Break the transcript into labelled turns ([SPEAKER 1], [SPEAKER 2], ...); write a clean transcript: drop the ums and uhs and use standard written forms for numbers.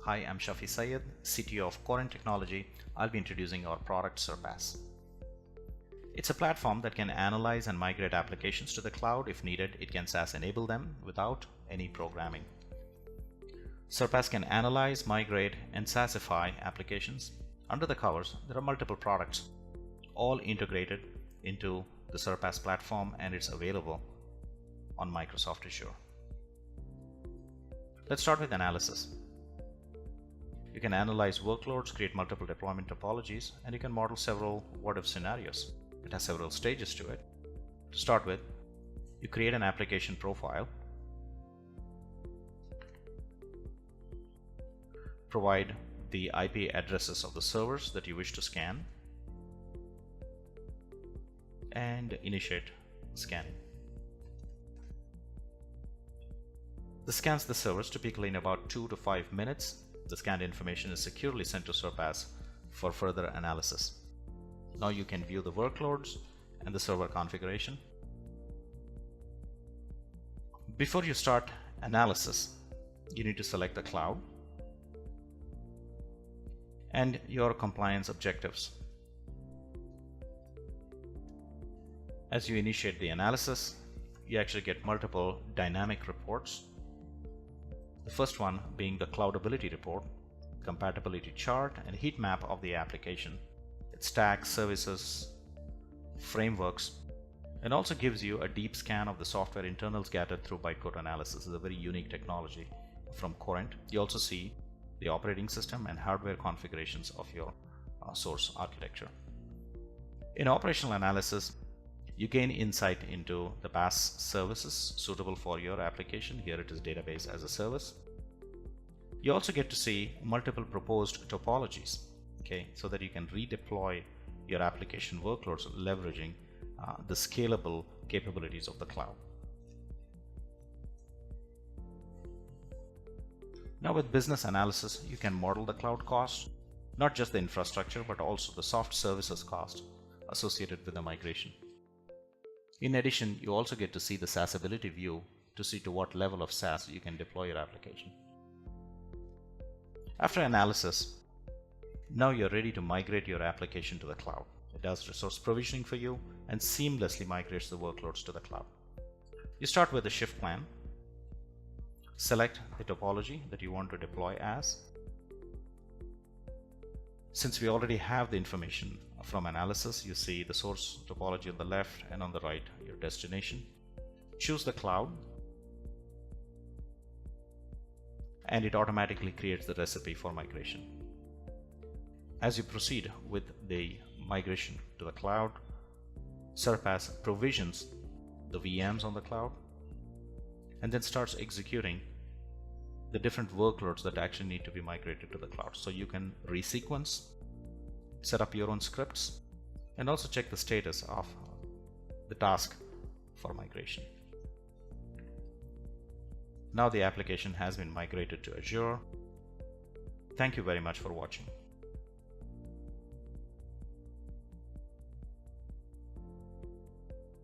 [SPEAKER 1] Hi, I'm Shafi Syed, CTO of Corent Technology. I'll be introducing our product SurPaaS. It's a platform that can analyze and migrate applications to the cloud. If needed, it can SaaS enable them without any programming. SurPaaS can analyze, migrate, and SaaSify applications. Under the covers, there are multiple products, all integrated into the SurPaaS platform, and it's available on Microsoft Azure. Let's start with analysis. You can analyze workloads, create multiple deployment topologies, and you can model several what-if scenarios. It has several stages to it. To start with, you create an application profile, provide the IP addresses of the servers that you wish to scan, and initiate scanning. This scans the servers typically in about 2 to 5 minutes. The scanned information is securely sent to SurPaaS for further analysis. Now you can view the workloads and the server configuration. Before you start analysis, you need to select the cloud and your compliance objectives. As you initiate the analysis, you actually get multiple dynamic reports. The first one being the cloudability report, compatibility chart, and heat map of the application, its stacks, services, frameworks, and also gives you a deep scan of the software internals gathered through bytecode analysis. This is a very unique technology from Corent. You also see the operating system and hardware configurations of your source architecture. In operational analysis, you gain insight into the PaaS services suitable for your application. Here it is database as a service. You also get to see multiple proposed topologies, so that you can redeploy your application workloads leveraging the scalable capabilities of the cloud. Now with business analysis, you can model the cloud cost, not just the infrastructure, but also the soft services cost associated with the migration. In addition, you also get to see the SaaSability view to see to what level of SaaS you can deploy your application. After analysis, now you're ready to migrate your application to the cloud. It does resource provisioning for you and seamlessly migrates the workloads to the cloud. You start with the shift plan, select the topology that you want to deploy as. Since we already have the information from analysis, you see the source topology on the left and on the right your destination. Choose the cloud and it automatically creates the recipe for migration. As you proceed with the migration to the cloud, SurPaaS provisions the VMs on the cloud and then starts executing the different workloads that actually need to be migrated to the cloud. So you can resequence, set up your own scripts, and also check the status of the task for migration. Now the application has been migrated to Azure. Thank you very much for watching.